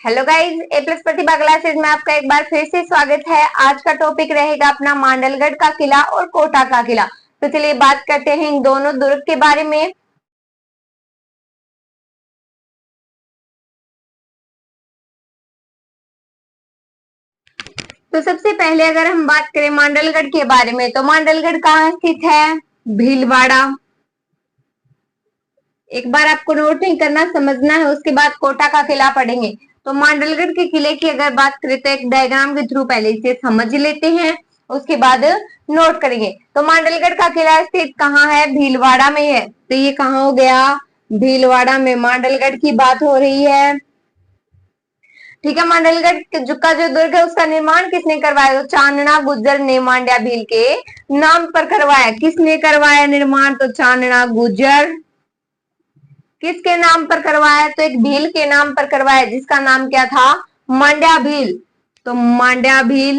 Hello guys, ए plus प्रतिभा classes में आपका एक बार फिर से स्वागत है। आज का टॉपिक रहेगा अपना मांडलगढ़ का किला और कोटा का किला। तो चलिए बात करते हैं इन दोनों दुर्ग के बारे में। तो सबसे पहले अगर हम बात करें मांडलगढ़ के बारे में, तो मांडलगढ़ कहाँ स्थित है? भीलवाड़ा। एक बार आपको नोट नहीं करना, समझना है, उसके बाद कोटा का किला पढ़ेंगे। तो मांडलगढ़ के किले की अगर बात करें तो एक डायग्राम के थ्रू पहले इसे समझ लेते हैं, उसके बाद नोट करेंगे। तो मांडलगढ़ का किला स्थित कहाँ है? भीलवाड़ा में है। तो ये कहाँ हो गया? भीलवाड़ा में मांडलगढ़ की बात हो रही है। ठीक है, मांडलगढ़ का जो दुर्ग है उसका निर्माण किसने करवाया? तो चांदना गुज्जर ने मांड्या भील के नाम पर करवाया। किसने करवाया निर्माण? तो चांदना गुज्जर। किसके नाम पर करवाया? तो एक भील के नाम पर करवाया, जिसका नाम क्या था? मांड्या भील। तो मांड्या भील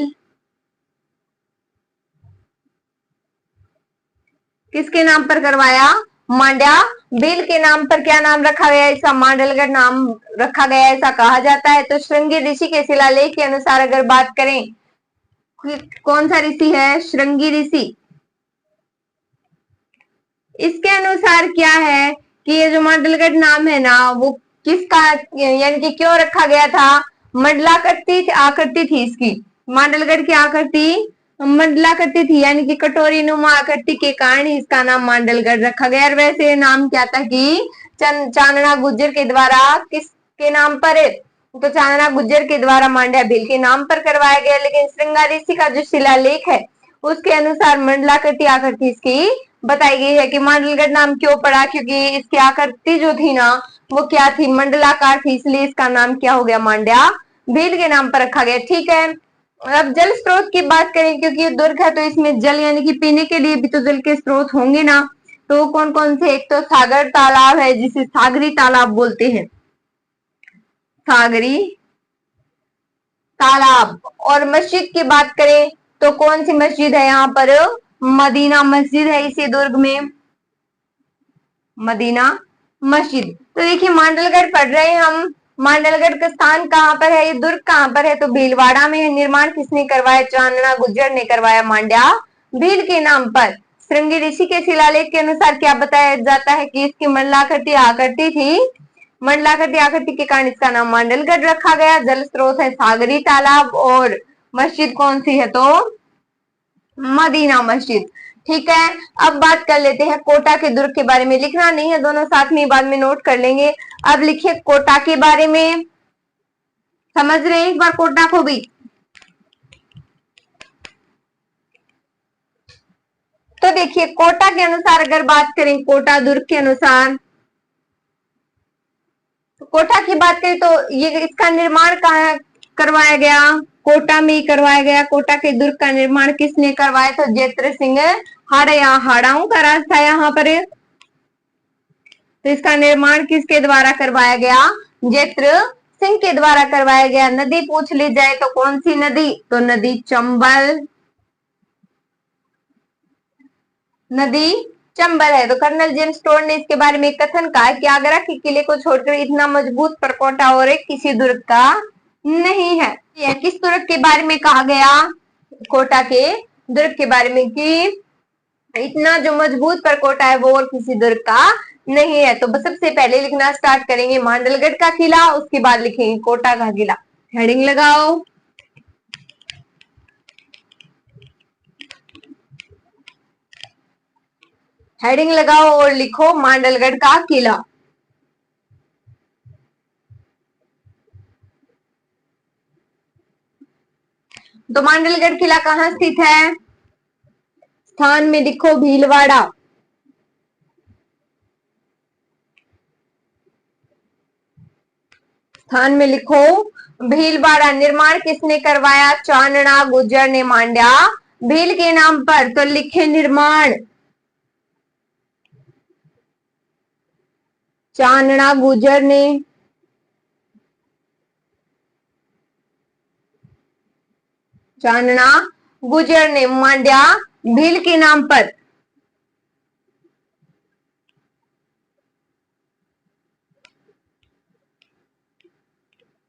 किसके नाम पर करवाया? मांड्या भील के नाम पर। क्या नाम रखा गया इसका? मांडलगढ़ नाम रखा गया, ऐसा कहा जाता है। तो श्रृंगी ऋषि के शिलालेख के अनुसार अगर बात करें, कौन सा ऋषि है? श्रृंगी ऋषि। इसके अनुसार क्या है कि ये जो मांडलगढ़ नाम है ना, वो किसका यानी कि क्यों रखा गया था? मंडलाकृति आकृति थी इसकी। मांडलगढ़ की आकृति मंडलाकृति थी, यानी कि कटोरी नुमा आकृति के कारण इसका नाम मांडलगढ़ रखा गया। और वैसे नाम क्या था कि चांदना गुज्जर के द्वारा किसके नाम पर? तो चांदना गुज्जर के द्वारा मांड्या भील के नाम पर करवाया गया। लेकिन श्रृंगार ऋषि का जो शिलालेख है उसके अनुसार मंडलाकृति आकृति इसकी बताई गई है। कि मांडलगढ़ नाम क्यों पड़ा? क्योंकि इसकी आकृति जो थी ना, वो क्या थी? मंडलाकार थी, इसलिए इसका नाम क्या हो गया? मांड्या भील के नाम पर रखा गया। ठीक है, अब जल स्रोत की बात करें, क्योंकि ये दुर्ग है तो इसमें जल यानी कि पीने के लिए भी तो जल के स्रोत होंगे ना। तो कौन कौन से? एक तो सागर तालाब है, जिसे सागरी तालाब बोलते हैं, सागरी तालाब। और मस्जिद की बात करें तो कौन सी मस्जिद है यहाँ पर? मदीना मस्जिद है इसी दुर्ग में, मदीना मस्जिद। तो देखिए मांडलगढ़ पढ़ रहे हैं हम। मांडलगढ़ का स्थान कहाँ पर है? ये दुर्ग कहाँ पर है? तो भीलवाड़ा में है। निर्माण किसने करवाया? चांदना गुज्जर ने करवाया मांड्या भील के नाम पर। श्रृंगी ऋषि के शिलालेख के अनुसार क्या बताया जाता है कि इसकी मंडलाकृति आकृति थी। मंडलाकृति आकृति के कारण इसका नाम मांडलगढ़ रखा गया। जल स्रोत है सागरी तालाब, और मस्जिद कौन सी है? तो मदीना मस्जिद। ठीक है, अब बात कर लेते हैं कोटा के दुर्ग के बारे में। लिखना नहीं है, दोनों साथ में बाद में नोट कर लेंगे। अब लिखिए कोटा के बारे में। समझ रहे हैं एक बार कोटा को भी? तो देखिए कोटा के अनुसार अगर बात करें, कोटा दुर्ग के अनुसार, तो कोटा की बात करें तो ये इसका निर्माण कहाँ करवाया गया? कोटा में ही करवाया गया। कोटा के दुर्ग का निर्माण किसने करवाया? तो जैत्र सिंह हाड़ा, हाड़ाओं का राज था यहाँ पर। तो इसका निर्माण किसके द्वारा करवाया गया? जैत्र सिंह के द्वारा करवाया गया। नदी पूछ ली जाए तो कौन सी नदी? तो नदी चंबल, नदी चंबल है। तो कर्नल जेम्स टोड ने इसके बारे में कथन कहा कि आगरा के किले को छोड़कर इतना मजबूत परकोटा और एक किसी दुर्ग का नहीं है। यह किस दुर्ग के बारे में कहा गया? कोटा के दुर्ग के बारे में, कि इतना जो मजबूत परकोटा है वो और किसी दुर्ग का नहीं है। तो सबसे पहले लिखना स्टार्ट करेंगे मांडलगढ़ का किला, उसके बाद लिखेंगे कोटा का किला। हेडिंग लगाओ। हेडिंग लगाओ और लिखो मांडलगढ़ का किला। तो मांडलगढ़ किला कहाँ स्थित है? स्थान में लिखो भीलवाड़ा। स्थान में लिखो भीलवाड़ा। निर्माण किसने करवाया? चांदना गुज्जर ने मांड्या भील के नाम पर। तो लिखे निर्माण चांदना गुज्जर ने, चांदना गुज्जर ने मांड्या भील के नाम पर।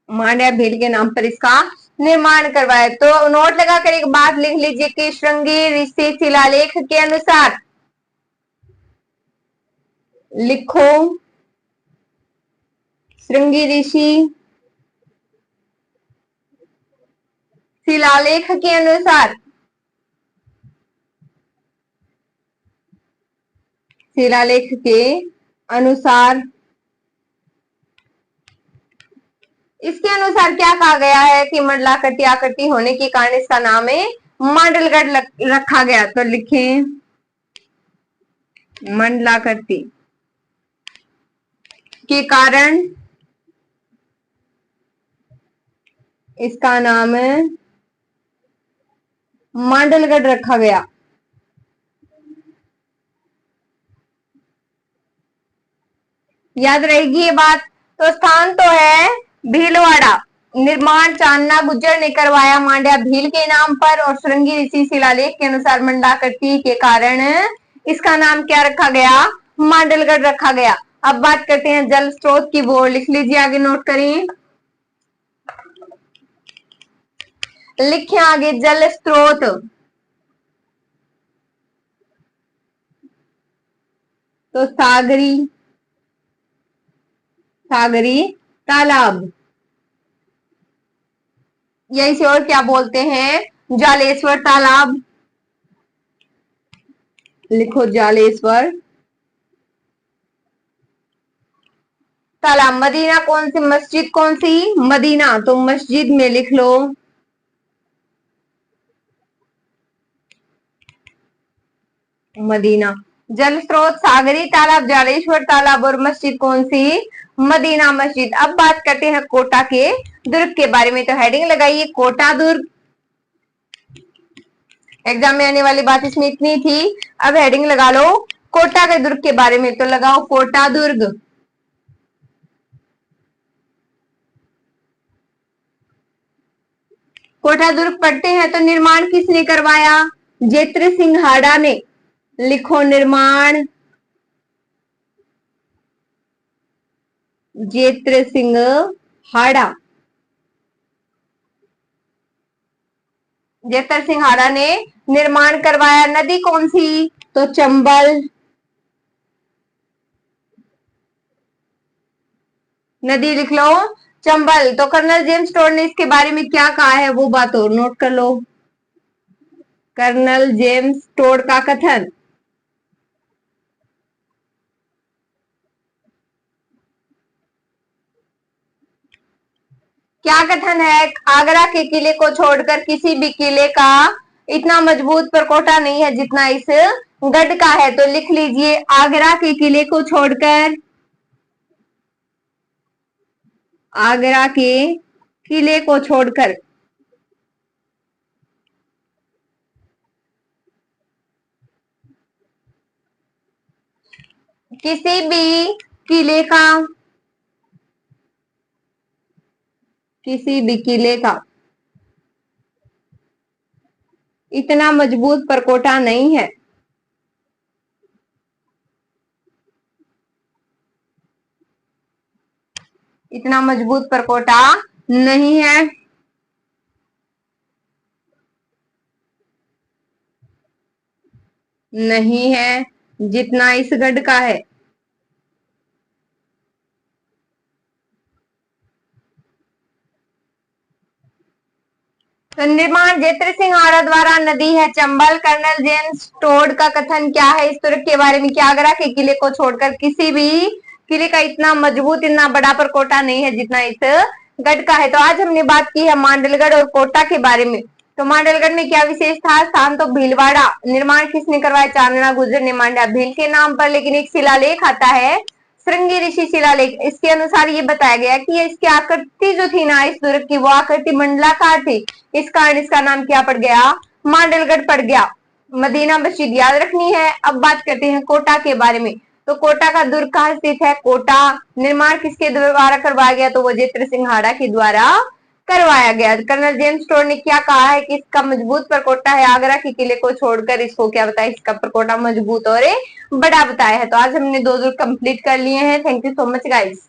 मांड्या भील के नाम पर इसका निर्माण करवाया। तो नोट लगाकर एक बात लिख लीजिए कि श्रृंगी ऋषि शिलालेख के अनुसार, लिखो श्रृंगी ऋषि शिलालेख के अनुसार, शिलालेख के अनुसार, इसके अनुसार क्या कहा गया है कि मंडलाकृति आकृति होने के कारण इसका नाम है मांडलगढ़ रखा गया। तो लिखें मंडलाकृति के कारण इसका नाम मांडलगढ़ रखा गया। याद रहेगी ये बात। तो स्थान तो है भीलवाड़ा, निर्माण चांदना गुज्जर ने करवाया मांड्या भील के नाम पर, और श्रृंगी ऋषि शिलालेख के अनुसार मंडलाकृति के कारण इसका नाम क्या रखा गया, मांडलगढ़ रखा गया। अब बात करते हैं जल स्रोत की। वो लिख लीजिए, आगे नोट करें, लिखें आगे जल स्रोत। तो सागरी तालाब, या इसे और क्या बोलते हैं, जालेश्वर तालाब। लिखो जालेश्वर तालाब। मदीना कौन सी, मस्जिद कौन सी, मदीना, तो मस्जिद में लिख लो मदीना। जल स्रोत सागरी तालाब, जालेश्वर तालाब, और मस्जिद कौन सी, मदीना मस्जिद। अब बात करते हैं कोटा के दुर्ग के बारे में। तो हेडिंग लगाइए कोटा दुर्ग। एग्जाम में आने वाली बात इसमें इतनी थी। अब हेडिंग लगा लो कोटा के दुर्ग के बारे में। तो लगाओ कोटा दुर्ग। कोटा दुर्ग पढ़ते हैं तो निर्माण किसने करवाया, जेत्र सिंह हाड़ा ने। लिखो निर्माण जेत्र सिंह हाड़ा। जेत्र सिंह हाड़ा ने निर्माण करवाया। नदी कौन सी, तो चंबल। नदी लिख लो चंबल। तो कर्नल जेम्स स्टोर ने इसके बारे में क्या कहा है वो बात और नोट कर लो। कर्नल जेम्स स्टोर का कथन, क्या कथन है, आगरा के किले को छोड़कर किसी भी किले का इतना मजबूत परकोटा नहीं है जितना इस गढ़ का है। तो लिख लीजिए आगरा के किले को छोड़कर, आगरा के किले को छोड़कर किसी भी किले का, किसी भी किले का इतना मजबूत परकोटा नहीं है। इतना मजबूत परकोटा नहीं है। नहीं है जितना इस गढ़ का है। तो निर्माण जेत्र सिंह हाड़ा द्वारा, नदी है चंबल। कर्नल जेम्स टोड का कथन क्या है इस तुर्क के बारे में कि आगरा के किले को छोड़कर किसी भी किले का इतना मजबूत, इतना बड़ा परकोटा नहीं है जितना इस गढ़ का है। तो आज हमने बात की है मांडलगढ़ और कोटा के बारे में। तो मांडलगढ़ में क्या विशेष था, स्थान तो भीलवाड़ा। निर्माण किसने करवाया, चांदना गुज्जर ने मांड्या भील के नाम पर। लेकिन एक शिलालेख आता है श्रृंगी ऋषि शिलालेख, इसके अनुसार ये बताया गया कि इसकी आकृति जो थी ना इस दुर्ग की, वो आकृति मंडलाकार थी। इस कारण इसका नाम क्या पड़ गया, मांडलगढ़ पड़ गया। मदीना मस्जिद याद रखनी है। अब बात करते हैं कोटा के बारे में। तो कोटा का दुर्ग कहाँ स्थित है, कोटा। निर्माण किसके द्वारा करवाया गया, तो वो जेत्र सिंह हाड़ा के द्वारा करवाया गया। कर्नल जेम्स स्टोर ने क्या कहा है कि इसका मजबूत परकोटा है, आगरा के किले को छोड़कर इसको क्या बताया, इसका परकोटा मजबूत और बड़ा बताया है। तो आज हमने 2 दुर्ग कंप्लीट कर लिए हैं। Thank you so much guys.